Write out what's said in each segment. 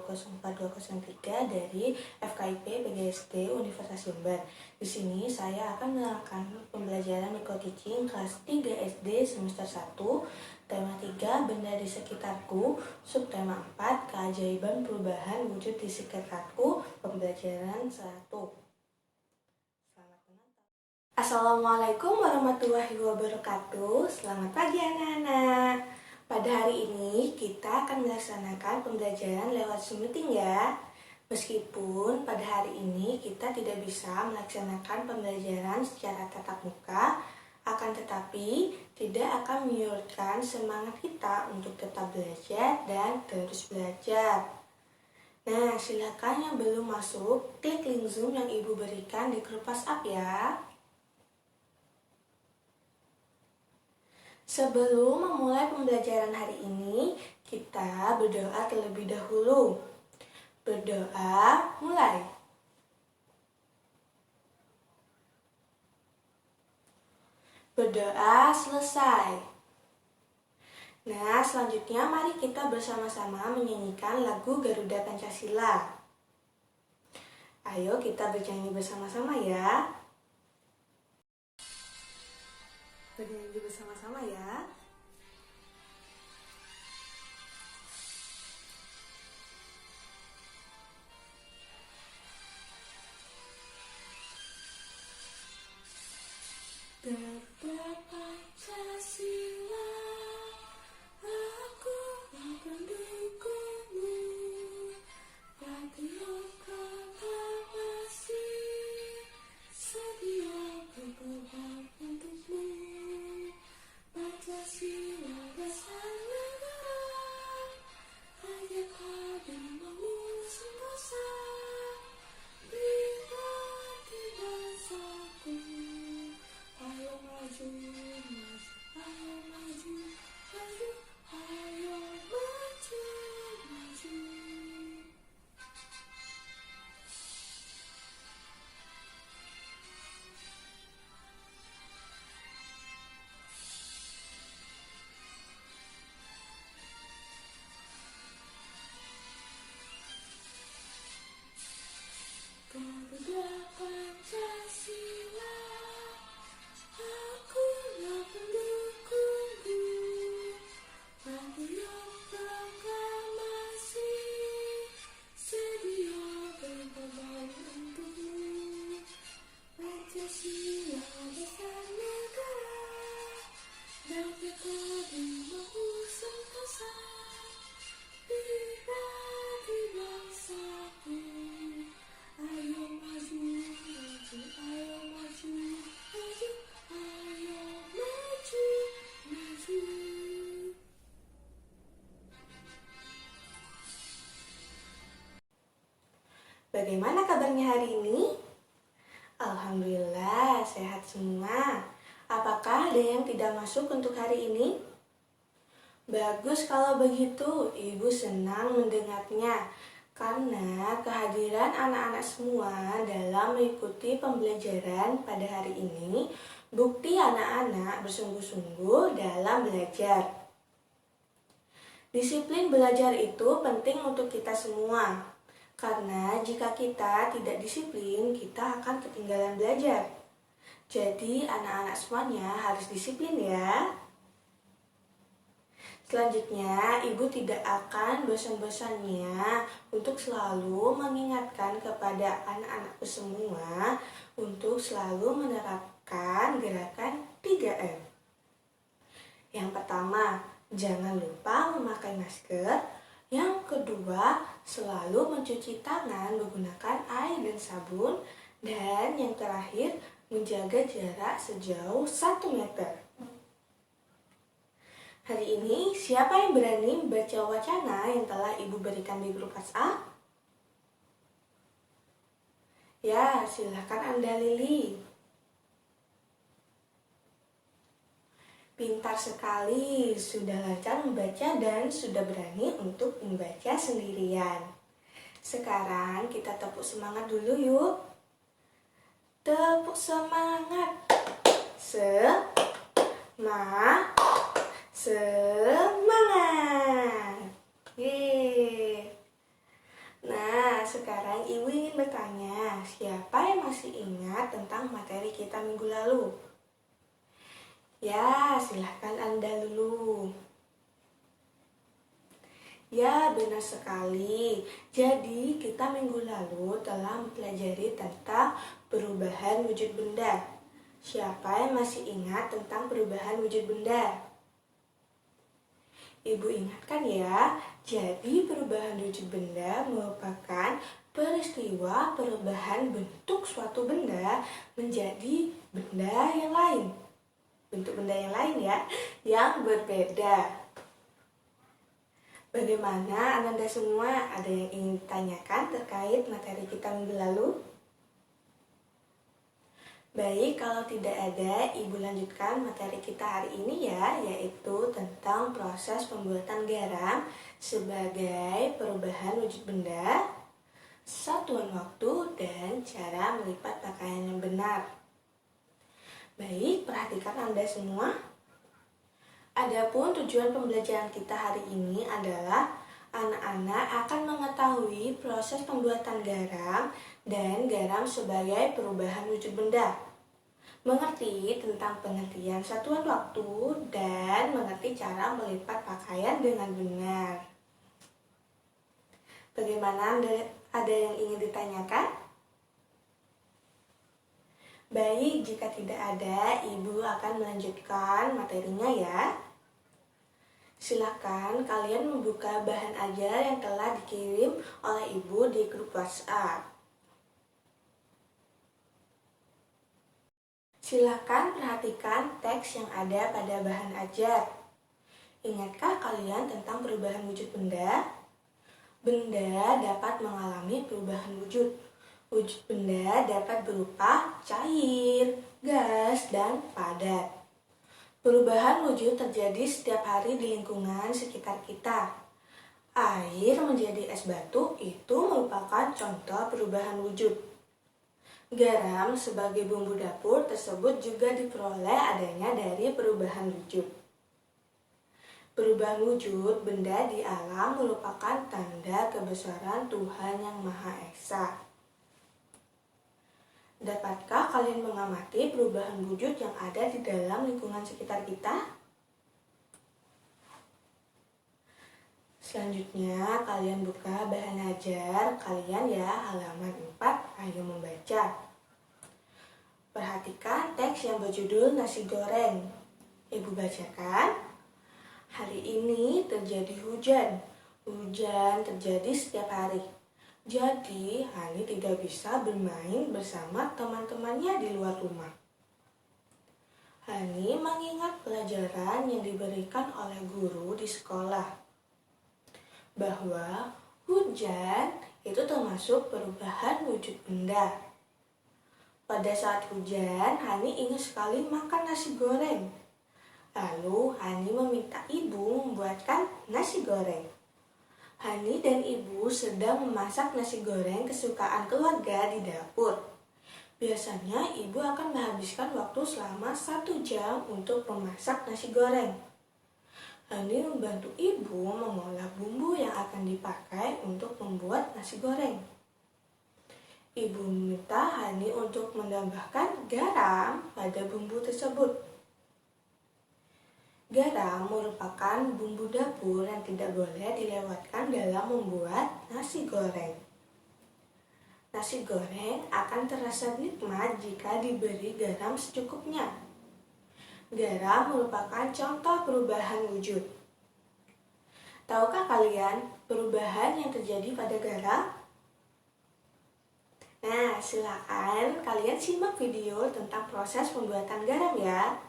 204-203 dari FKIP PGSD Universitas Jember. Di sini saya akan menerangkan pembelajaran micro-teaching kelas 3 SD semester 1, tema 3 benda di sekitarku, subtema 4 keajaiban perubahan wujud di sekitarku, pembelajaran 1. Selamat menonton. Assalamualaikum warahmatullahi wabarakatuh. Selamat pagi anak-anak. Pada hari ini kita akan melaksanakan pembelajaran lewat Zoom meeting ya. Meskipun pada hari ini kita tidak bisa melaksanakan pembelajaran secara tatap muka, akan tetapi tidak akan menyurutkan semangat kita untuk tetap belajar dan terus belajar. Nah, silakan yang belum masuk, klik link Zoom yang Ibu berikan di grup WhatsApp ya. Sebelum memulai pembelajaran hari ini, kita berdoa terlebih dahulu. Berdoa, mulai. Berdoa, selesai. Nah, selanjutnya mari kita bersama-sama menyanyikan lagu Garuda Pancasila. Ayo kita bernyanyi bersama-sama ya. Bernyanyi bersama-sama ya. Garuda Pancasila, aku pendukungmu, patriot proklamasi, sedia berkorban untukmu. Pancasila dasar negara, rakyat hadir mengusung dosa, pribadi bangsaku. Ayo maju, maju, ayo maju, maju, ayo maju, maju. Garuda Pancasila, akulah pendukungmu, patriot proklamasi, sedia berkorban untukmu. Pancasila dasar negara, rakyat hadir mengusung dosa, pribadi bangsaku. Ayo maju, maju, ayo maju, maju, ayo maju, maju. Bagaimana kabarnya hari ini? Alhamdulillah, sehat semua. Apakah ada yang tidak masuk untuk hari ini? Bagus kalau begitu, Ibu senang mendengarnya. Karena kehadiran anak-anak semua dalam mengikuti pembelajaran pada hari ini, bukti anak-anak bersungguh-sungguh dalam belajar. Disiplin belajar itu penting untuk kita semua. Karena jika kita tidak disiplin, kita akan ketinggalan belajar. Jadi anak-anak semuanya harus disiplin ya. Selanjutnya, Ibu tidak akan bosan-bosannya untuk selalu mengingatkan kepada anak-anakku semua untuk selalu menerapkan gerakan 3M. Yang pertama, jangan lupa memakai masker. Yang kedua, selalu mencuci tangan menggunakan air dan sabun. Dan yang terakhir, menjaga jarak sejauh 1 meter. Hari ini, siapa yang berani membaca wacana yang telah Ibu berikan di grup WhatsApp? Ya, silahkan Anda Lili. Pintar sekali, sudah lancar membaca dan sudah berani untuk membaca sendirian. Sekarang kita tepuk semangat dulu yuk. Tepuk semangat. Semangat. Yeay. sekarang Ibu ingin bertanya, siapa yang masih ingat tentang materi kita minggu lalu? Ya, silahkan Anda dulu. Ya, benar sekali. Jadi, kita minggu lalu telah mempelajari tentang perubahan wujud benda. Siapa yang masih ingat tentang perubahan wujud benda? Ibu ingatkan ya, jadi perubahan wujud benda merupakan peristiwa perubahan bentuk suatu benda menjadi benda yang lain. Bentuk benda yang lain ya, yang berbeda. Bagaimana Anda semua, ada yang ingin ditanyakan terkait materi kita minggu lalu? Baik, kalau tidak ada, Ibu lanjutkan materi kita hari ini ya, yaitu tentang proses pembuatan garam sebagai perubahan wujud benda, satuan waktu, dan cara melipat pakaian yang benar. Baik, perhatikan Anda semua. Adapun tujuan pembelajaran kita hari ini adalah anak-anak akan mengetahui proses pembuatan garam dan garam sebagai perubahan wujud benda. Mengerti tentang pengertian satuan waktu dan mengerti cara melipat pakaian dengan benar. Bagaimana ada yang ingin ditanyakan? Baik, jika tidak ada, Ibu akan melanjutkan materinya ya. Silakan kalian membuka bahan ajar yang telah dikirim oleh Ibu di grup WhatsApp. Silakan perhatikan teks yang ada pada bahan ajar. Ingatkah kalian tentang perubahan wujud benda? Benda dapat mengalami perubahan wujud. Wujud benda dapat berupa cair, gas, dan padat. Perubahan wujud terjadi setiap hari di lingkungan sekitar kita. Air menjadi es batu itu merupakan contoh perubahan wujud. Garam sebagai bumbu dapur tersebut juga diperoleh adanya dari perubahan wujud. Perubahan wujud benda di alam merupakan tanda kebesaran Tuhan Yang Maha Esa. Dapatkah kalian mengamati perubahan wujud yang ada di dalam lingkungan sekitar kita? Selanjutnya, kalian buka bahan ajar kalian ya, halaman 4, ayo membaca. Perhatikan teks yang berjudul nasi goreng. Ibu bacakan. Hari ini terjadi hujan. Hujan terjadi setiap hari. Jadi, Hani tidak bisa bermain bersama teman-temannya di luar rumah. Hani mengingat pelajaran yang diberikan oleh guru di sekolah, bahwa hujan itu termasuk perubahan wujud benda. Pada saat hujan, Hani ingin sekali makan nasi goreng. Lalu, Hani meminta ibu membuatkan nasi goreng. Hani dan ibu sedang memasak nasi goreng kesukaan keluarga di dapur. Biasanya ibu akan menghabiskan waktu selama 1 jam untuk memasak nasi goreng. Hani membantu ibu mengolah bumbu yang akan dipakai untuk membuat nasi goreng. Ibu meminta Hani untuk menambahkan garam pada bumbu tersebut. Garam merupakan bumbu dapur yang tidak boleh dilewatkan dalam membuat nasi goreng. Nasi goreng akan terasa nikmat jika diberi garam secukupnya. Garam merupakan contoh perubahan wujud. Tahukah kalian perubahan yang terjadi pada garam? Nah, silakan kalian simak video tentang proses pembuatan garam ya.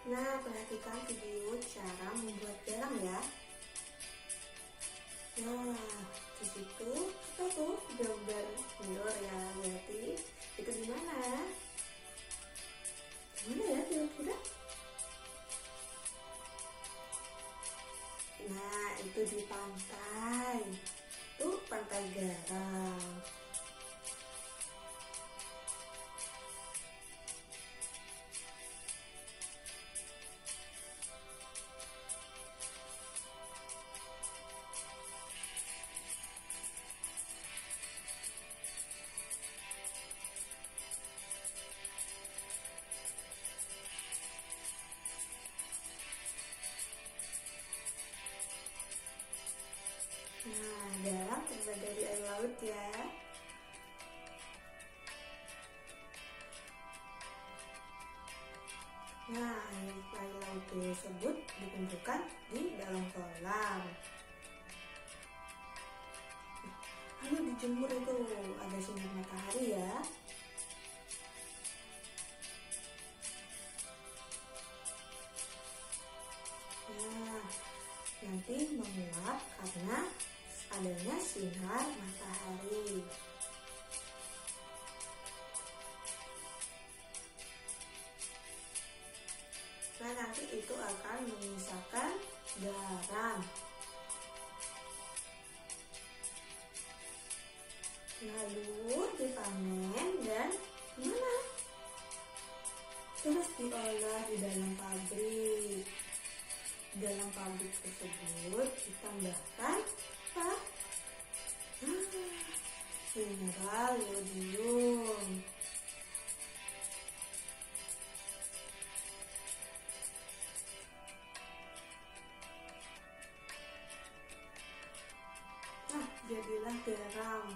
Nah, perhatikan video cara membuat garam ya. Nah, di situ kita tuh gambar mundur ya, berarti itu gimana? Gimana ya kira-kira? Nah, itu di pantai. Tuh pantai Nah, air laut tersebut dikumpulkan di dalam kolam. Lalu dijemur itu ada sinar matahari ya. Nah, nanti menguap karena adanya sinar matahari. Nah, nanti itu akan menyisakan garam. Lalu dipanen dan gimana? Terus diolah di dalam pabrik. Di dalam pabrik tersebut ditambahkan apa? Mineral yodium. Nah, jadilah garam.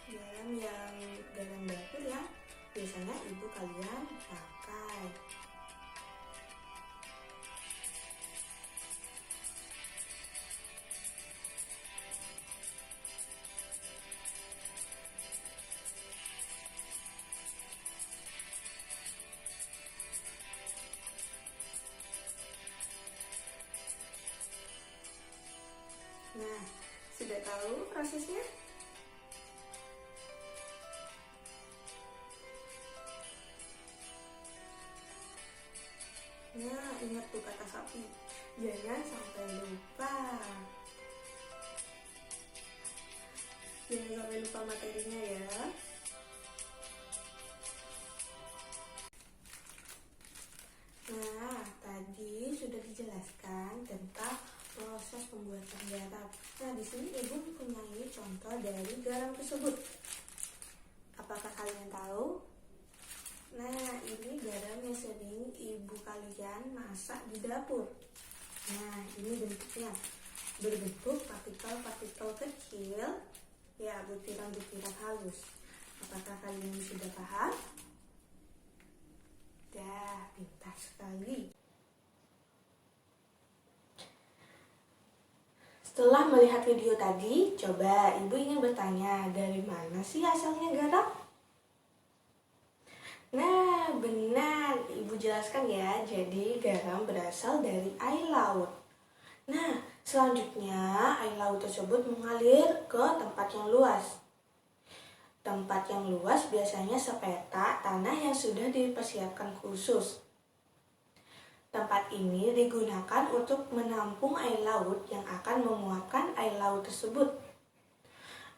Garam dapur ya. Biasanya ibu kalian pakai. Nah, sudah tahu prosesnya? Nah, ingat tuh kata sapi, jangan sampai lupa. Jangan sampai lupa materinya ya. Nah, tadi sudah dijelaskan tentang proses pembuatan garam. Nah, di sini ibu mempunyai contoh dari garam tersebut. Apakah kalian tahu? Nah, ini garam yang sering ibu kalian masak di dapur. Nah, ini bentuknya berbentuk partikel-partikel kecil, ya butiran-butiran halus. Apakah kalian sudah paham? Dah, pintar sekali. Setelah melihat video tadi, coba ibu ingin bertanya, dari mana sih asalnya garam? Nah, benar, ibu jelaskan ya. Jadi garam berasal dari air laut. Nah, selanjutnya air laut tersebut mengalir ke tempat yang luas. Tempat yang luas biasanya sepetak tanah yang sudah dipersiapkan khusus. Tempat ini digunakan untuk menampung air laut yang akan menguapkan air laut tersebut.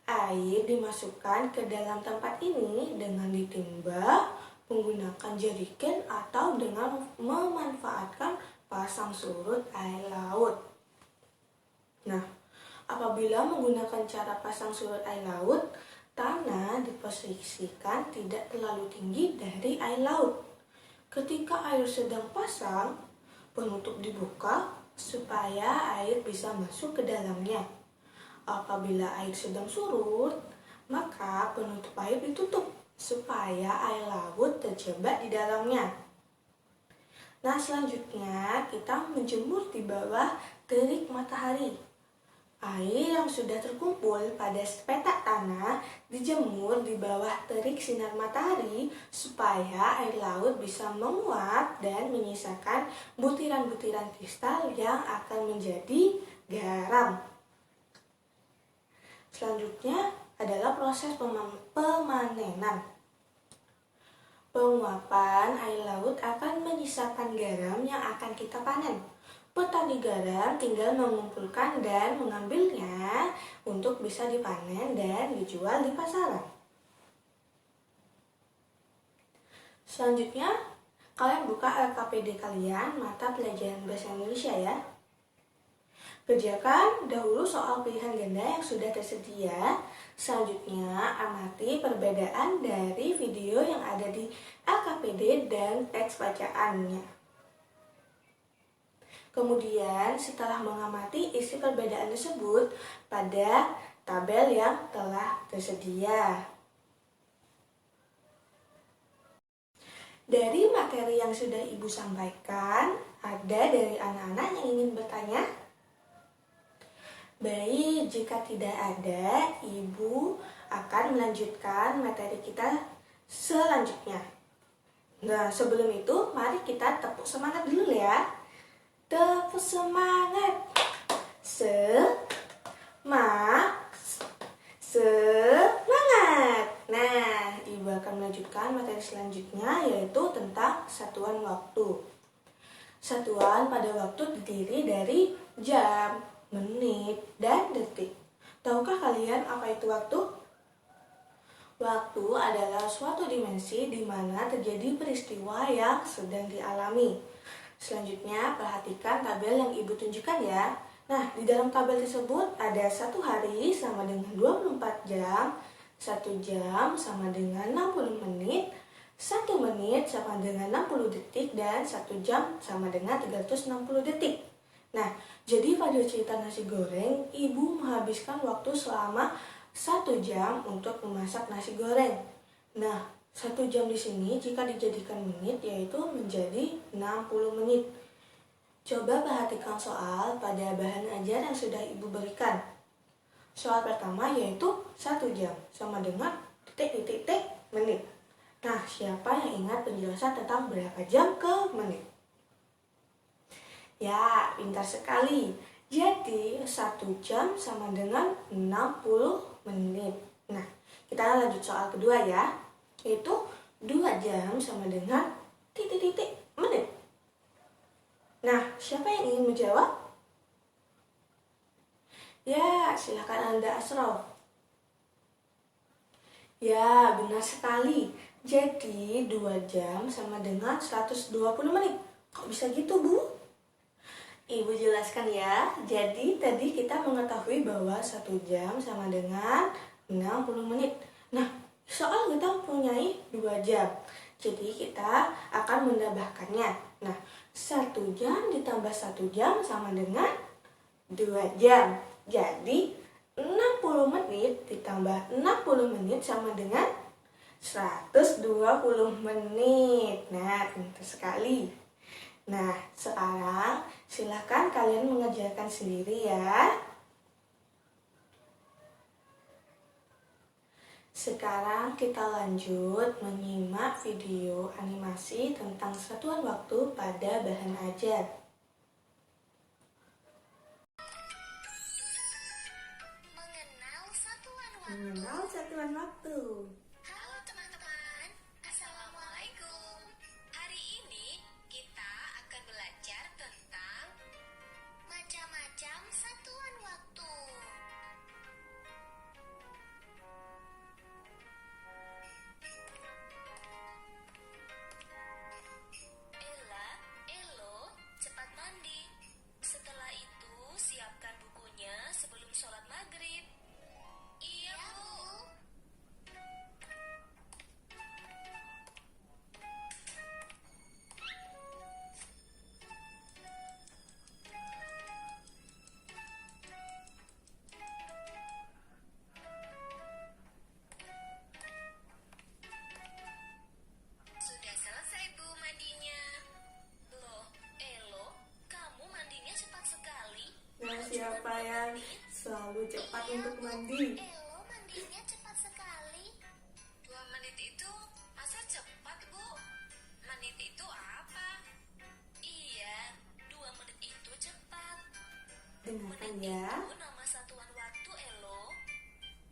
Air dimasukkan ke dalam tempat ini dengan ditimba, menggunakan jerigen atau dengan memanfaatkan pasang surut air laut. Nah, apabila menggunakan cara pasang surut air laut, tanah diposisikan tidak terlalu tinggi dari air laut. Ketika air sedang pasang, penutup dibuka supaya air bisa masuk ke dalamnya. Apabila air sedang surut, maka penutup air ditutup supaya air laut terjebak di dalamnya. Nah, selanjutnya kita menjemur di bawah terik matahari. Air yang sudah terkumpul pada sepetak tanah dijemur di bawah terik sinar matahari supaya air laut bisa menguap dan menyisakan butiran-butiran kristal yang akan menjadi garam. Selanjutnya adalah proses pemanenan. Penguapan air laut akan menyisakan garam yang akan kita panen. Petani garam tinggal mengumpulkan dan mengambilnya untuk bisa dipanen dan dijual di pasaran. Selanjutnya, kalian buka LKPD kalian, mata pelajaran bahasa Indonesia ya. Kerjakan dahulu soal pilihan ganda yang sudah tersedia. Selanjutnya, amati perbedaan dari video yang ada di LKPD dan teks bacaannya. Kemudian, setelah mengamati isi perbedaan tersebut pada tabel yang telah tersedia. Dari materi yang sudah Ibu sampaikan, ada dari anak-anak yang ingin bertanya? Baik, jika tidak ada, Ibu akan melanjutkan materi kita selanjutnya. Nah, sebelum itu, mari kita tepuk semangat dulu ya. Tepuk semangat. Semangat. Nah, Ibu akan melanjutkan materi selanjutnya, yaitu tentang satuan waktu. Satuan pada waktu terdiri dari jam, menit, dan detik. Tahukah kalian apa itu waktu? Waktu adalah suatu dimensi di mana terjadi peristiwa yang sedang dialami. Selanjutnya, perhatikan tabel yang Ibu tunjukkan ya. Nah, di dalam tabel tersebut ada 1 hari sama dengan 24 jam, 1 jam sama dengan 60 menit, 1 menit sama dengan 60 detik, dan 1 jam sama dengan 360 detik. Nah, jadi pada cerita nasi goreng, Ibu menghabiskan waktu selama 1 jam untuk memasak nasi goreng. Nah, 1 jam di sini jika dijadikan menit yaitu menjadi 60 menit. Coba perhatikan soal pada bahan ajar yang sudah Ibu berikan. Soal pertama yaitu 1 jam sama dengan titik-titik menit. Nah, siapa yang ingat penjelasan tentang berapa jam ke menit? Ya, pintar sekali. Jadi, 1 jam sama dengan 60 menit. Nah, kita lanjut soal kedua ya. Yaitu 2 jam sama dengan titik-titik menit. Nah, siapa yang ingin menjawab? Ya, silakan Anda Asrof. Ya, benar sekali. Jadi, 2 jam sama dengan 120 menit. Kok bisa gitu, Bu? Ibu jelaskan ya. Jadi tadi kita mengetahui bahwa 1 jam sama dengan 60 menit. Nah, soal kita mempunyai 2 jam. Jadi kita akan menambahkannya. Nah, 1 jam ditambah 1 jam sama dengan 2 jam. Jadi 60 menit ditambah 60 menit sama dengan 120 menit. Nah, pintar sekali. Nah, sekarang silakan kalian mengerjakan sendiri ya. Sekarang kita lanjut menyimak video animasi tentang satuan waktu pada bahan ajar. Mengenal satuan waktu. Halo teman-teman, Assalamualaikum. Hari ini kita akan belajar tentang macam-macam satuan waktu. Ella, Elo, cepat mandi. Setelah itu siapkan bukunya sebelum sholat maghrib. Iya, Bu. Sudah selesai, Bu, mandinya. Loh, Elo, kamu mandinya cepat sekali. Nah, siapa yang selalu cepat untuk mandi? Elo mandinya cepat sekali. 2 menit itu masa cepat, Bu? Menit itu apa? Iya, 2 menit itu cepat. Dengarkan Menit ya. itu nama satuan waktu, Elo.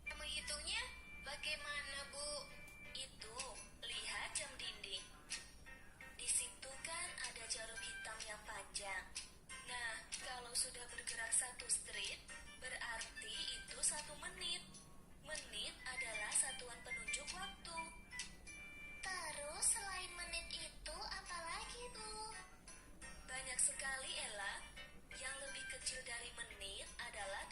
Menghitungnya bagaimana, Bu? Itu, lihat jam dinding. Di situ kan ada jarum hitam yang panjang. Nah, kalau sudah bergerak 1 street, berarti itu 1 menit. Menit adalah satuan penunjuk waktu. Terus selain menit itu apa lagi, Bu? Banyak sekali, Ella. Yang lebih kecil dari menit adalah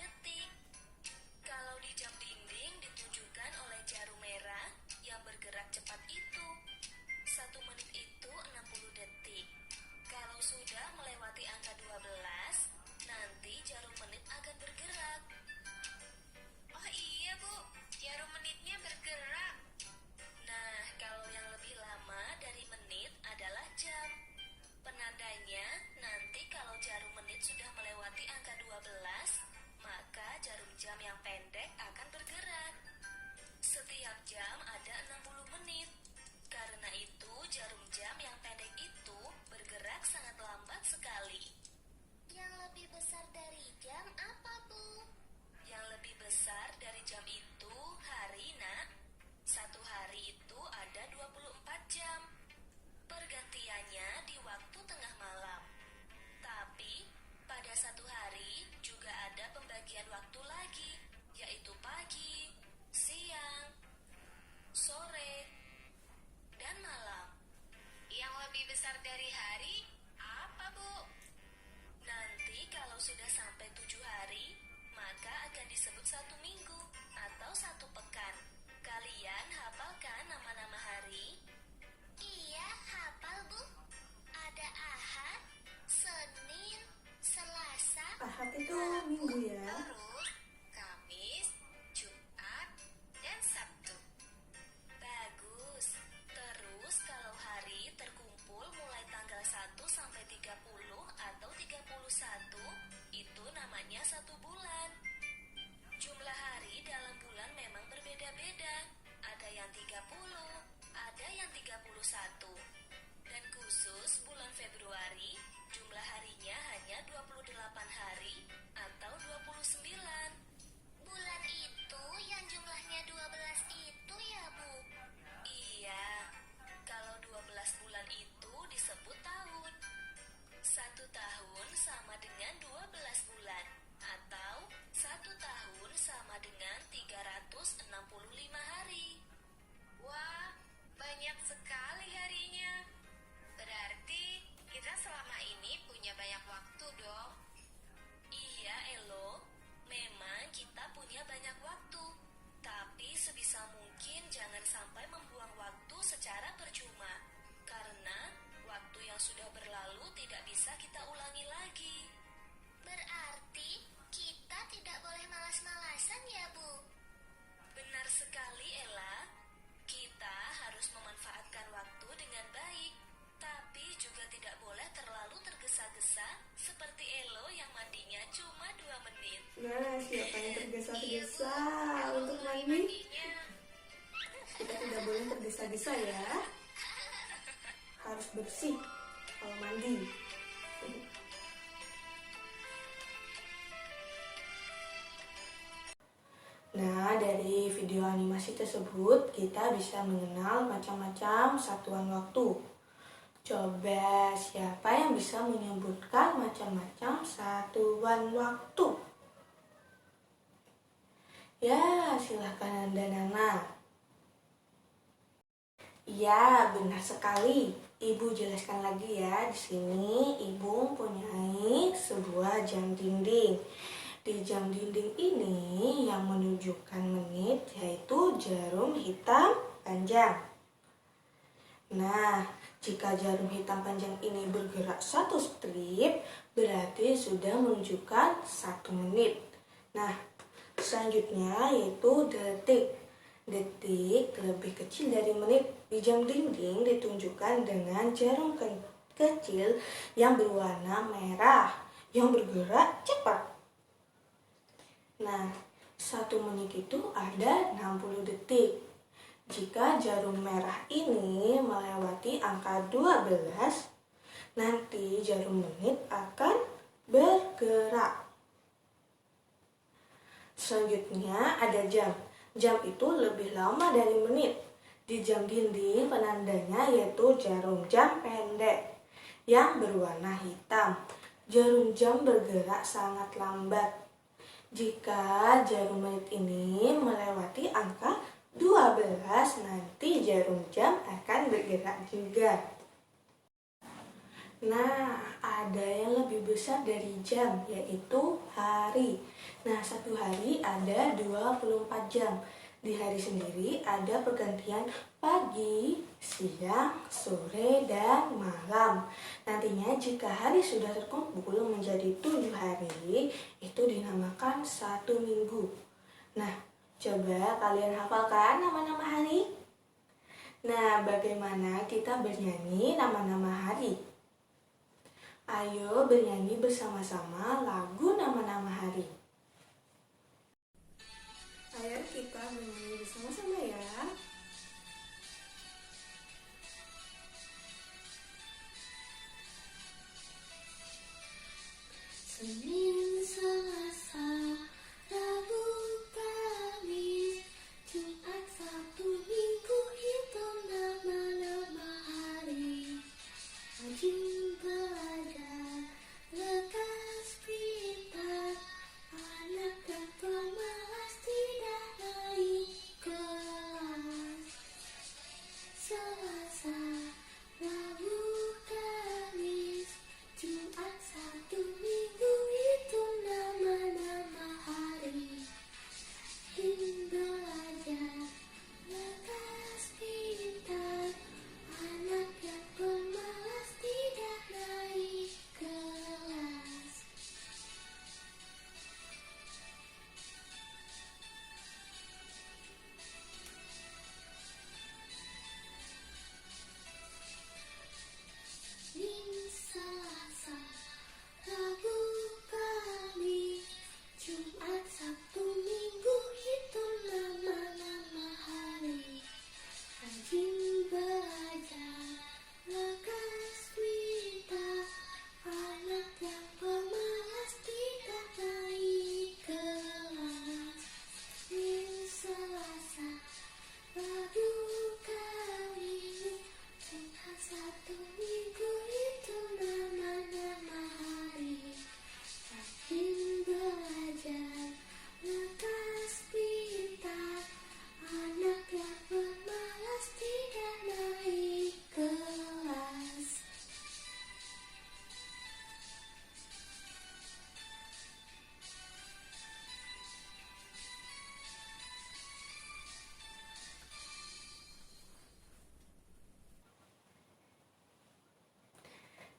dengan 30, ada yang 31. Dan khusus bulan Februari, jumlah harinya hanya 28 hari atau 29. Bulan itu yang jumlahnya 12 itu ya, Bu? Iya, kalau 12 bulan itu disebut tahun. Satu tahun sama dengan 12 bulan, atau satu tahun sama dengan 365 hari. Wah, banyak sekali harinya. Berarti kita selama ini punya banyak waktu dong. Iya, Elo. Memang kita punya banyak waktu. Tapi sebisa mungkin jangan sampai membuang waktu secara percuma. Karena waktu yang sudah berlalu tidak bisa kita ulangi lagi. Berarti kita tidak boleh malas-malasan ya, Bu? Benar sekali, Ella. Kita harus memanfaatkan waktu dengan baik. Tapi juga tidak boleh terlalu tergesa-gesa seperti Elo yang mandinya cuma 2 menit. Nah, siapa yang tergesa-gesa Iya, Bu. untuk Elo mandi? mandinya. Kita tidak boleh tergesa-gesa ya. Harus bersih kalau mandi. Nah, dari video animasi tersebut kita bisa mengenal macam-macam satuan waktu. Coba siapa yang bisa menyebutkan macam-macam satuan waktu? Ya, silahkan Anda Nana. Ya, benar sekali. Ibu jelaskan lagi ya. Di sini Ibu mempunyai sebuah jam dinding. Di jam dinding ini yang menunjukkan menit yaitu jarum hitam panjang. Nah, jika jarum hitam panjang ini bergerak satu strip, berarti sudah menunjukkan 1 menit. Nah, selanjutnya yaitu detik. Detik lebih kecil dari menit. Di jam dinding ditunjukkan dengan jarum kecil yang berwarna merah yang bergerak cepat. Nah, 1 menit itu ada 60 detik. Jika jarum merah ini melewati angka 12, nanti jarum menit akan bergerak. Selanjutnya ada jam. Jam itu lebih lama dari menit. Di jam dinding penandanya yaitu jarum jam pendek yang berwarna hitam. Jarum jam bergerak sangat lambat. Jika jarum menit ini melewati angka 12, nanti jarum jam akan bergerak juga. Nah, ada yang lebih besar dari jam, yaitu hari. Nah, 1 hari ada 24 jam. Di hari sendiri ada pergantian pagi, siang, sore, dan malam. Nantinya jika hari sudah terkumpul menjadi 7 hari, itu dinamakan 1 minggu. Nah, coba kalian hafalkan nama-nama hari? Nah, bagaimana kita bernyanyi nama-nama hari? Ayo bernyanyi bersama-sama lagu nama-nama hari. Ayo kita bernyanyi bersama-sama ya. Senin, Selasa, Rabu, Kamis, Jumat, Sabtu, Minggu, hitung nama-nama hari. Rajin belajar, lekas pintar, anak dan tua malas tidak naik kelas.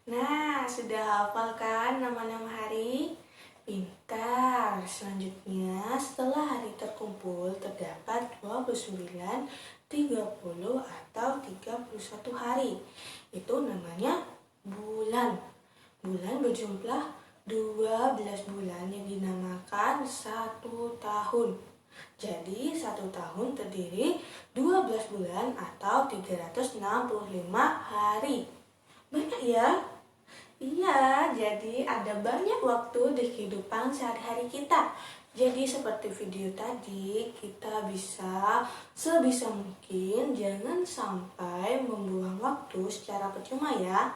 Nah, sudah hafal kan nama-nama hari? Pintar. Selanjutnya, setelah hari terkumpul terdapat 29, 30 atau 31 hari. Itu namanya bulan. Bulan berjumlah 12 bulan yang dinamakan satu tahun. Jadi, satu tahun terdiri 12 bulan atau 365 hari. Banyak ya? Iya, jadi ada banyak waktu di kehidupan sehari-hari kita. Jadi seperti video tadi, kita bisa sebisa mungkin jangan sampai membuang waktu secara percuma ya.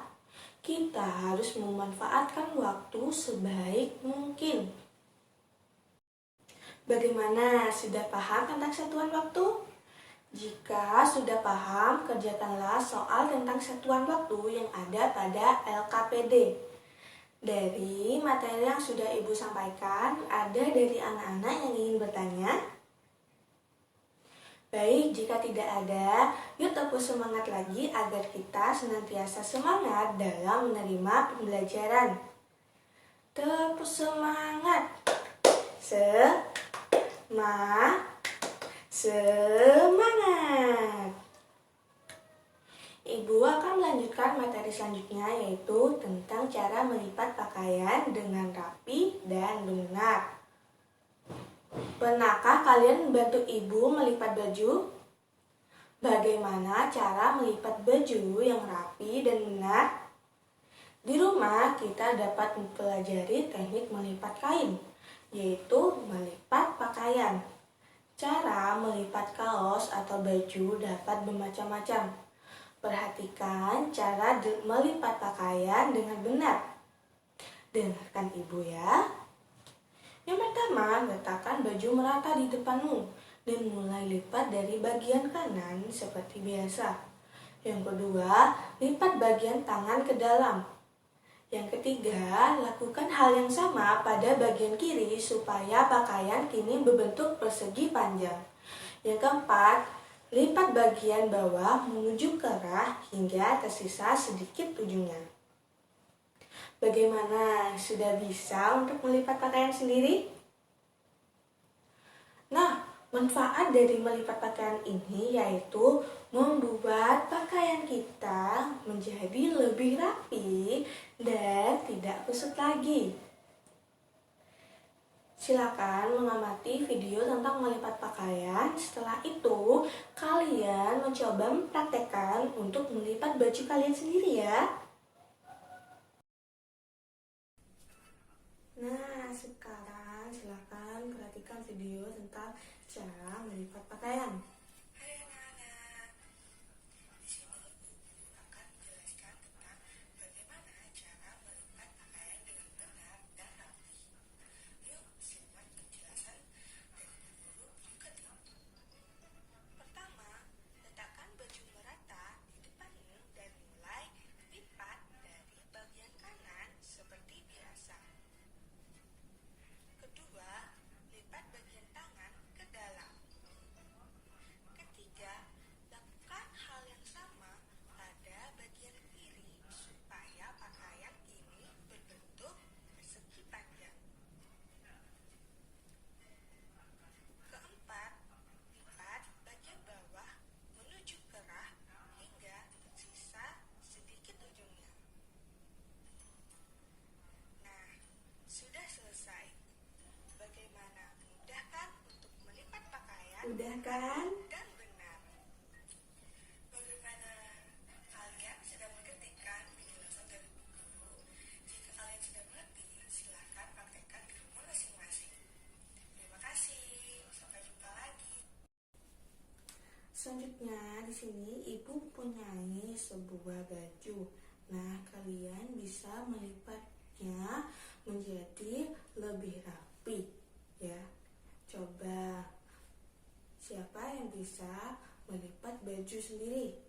Kita harus memanfaatkan waktu sebaik mungkin. Bagaimana? Sudah paham tentang satuan waktu? Jika sudah paham, kerjakanlah soal tentang satuan waktu yang ada pada LKPD. Dari materi yang sudah Ibu sampaikan, ada dari anak-anak yang ingin bertanya? Baik, jika tidak ada, yuk tepus semangat lagi agar kita senantiasa semangat dalam menerima pembelajaran. Tepus semangat. Semangat. Ibu akan melanjutkan materi selanjutnya, yaitu tentang cara melipat pakaian dengan rapi dan benar. Pernahkah kalian membantu ibu melipat baju? Bagaimana cara melipat baju yang rapi dan benar? Di rumah kita dapat mempelajari teknik melipat kain, yaitu melipat pakaian. Cara melipat kaos atau baju dapat bermacam-macam. Perhatikan cara melipat pakaian dengan benar. Dengarkan ibu ya. Yang pertama, letakkan baju merata di depanmu dan mulai lipat dari bagian kanan seperti biasa. Yang kedua, lipat bagian tangan ke dalam. Yang ketiga, lakukan hal yang sama pada bagian kiri supaya pakaian kini berbentuk persegi panjang. Yang keempat, lipat bagian bawah menuju kerah hingga tersisa sedikit ujungnya. Bagaimana? Sudah bisa untuk melipat pakaian sendiri? Nah, manfaat dari melipat pakaian ini yaitu membuat pakaian kita menjadi lebih rapi dan tidak kusut lagi. Silakan mengamati video tentang melipat pakaian. Setelah itu, kalian mencoba mempraktekkan untuk melipat baju kalian sendiri ya. Nah, sekarang silakan perhatikan video tentang cara melipat pakaian. Hai anak-anak, di sini Ibu akan menjelaskan tentang bagaimana cara melipat pakaian dengan benar dan rapi. Yuk simak penjelasan dari Bu Guru berikut ini. Pertama, letakkan baju merata di depanmu dan mulai lipat dari bagian kanan seperti biasa. Kedua, lipat bagian tangan ke dalam. Ketiga, lakukan hal yang sama pada bagian kiri supaya pakaian ini berbentuk persegi panjang. Keempat, lipat bagian bawah menuju kerah hingga tersisa sedikit ujungnya. Nah, sudah selesai. Bagaimana? Mudah kan untuk melipat pakaian? Udah kan? Dan benar. Bagaimana? Kalian sudah mengerti kan penjelasan dari Bu Guru? Jika kalian sudah mengerti, silakan praktekkan di rumah masing-masing. Terima kasih. Sampai jumpa lagi. Selanjutnya di sini ibu mempunyai sebuah baju. Nah, kalian bisa melipatnya menjadi lebih rapi ya. Coba siapa yang bisa melipat baju sendiri?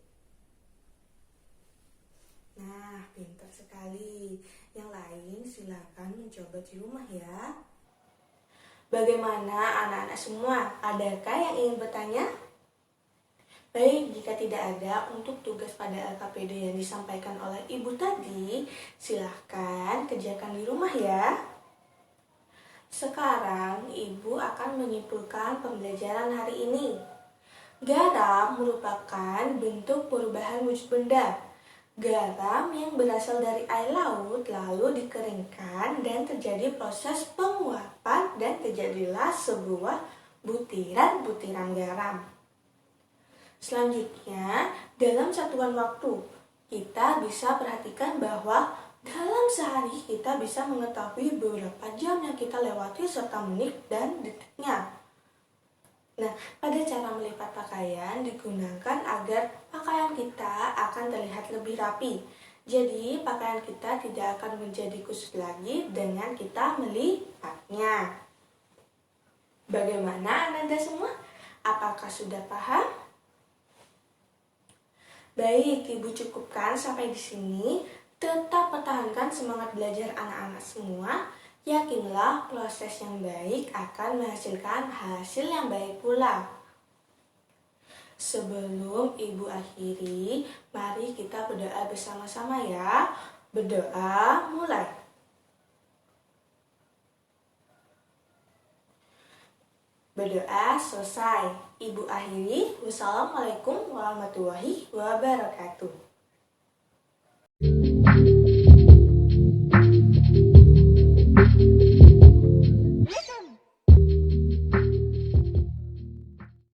Nah, pintar sekali. Yang lain silakan mencoba di rumah ya. Bagaimana anak-anak semua? Adakah yang ingin bertanya? Baik, jika tidak ada untuk tugas pada LKPD yang disampaikan oleh Ibu tadi, silahkan kerjakan di rumah ya. Sekarang, Ibu akan menyimpulkan pembelajaran hari ini. Garam merupakan bentuk perubahan wujud benda. Garam yang berasal dari air laut lalu dikeringkan dan terjadi proses penguapan dan terjadilah sebuah butiran-butiran garam. Selanjutnya, dalam satuan waktu, kita bisa perhatikan bahwa dalam sehari kita bisa mengetahui beberapa jam yang kita lewati serta menit dan detiknya. Nah, pada cara melipat pakaian digunakan agar pakaian kita akan terlihat lebih rapi. Jadi, pakaian kita tidak akan menjadi kusut lagi dengan kita melipatnya. Bagaimana Anda semua? Apakah sudah paham? Baik, Ibu cukupkan sampai di sini. Tetap pertahankan semangat belajar anak-anak semua. Yakinlah proses yang baik akan menghasilkan hasil yang baik pula. Sebelum Ibu akhiri, mari kita berdoa bersama-sama ya. Berdoa mulai. Berdoa selesai. Ibu akhiri. Wassalamualaikum warahmatullahi wabarakatuh.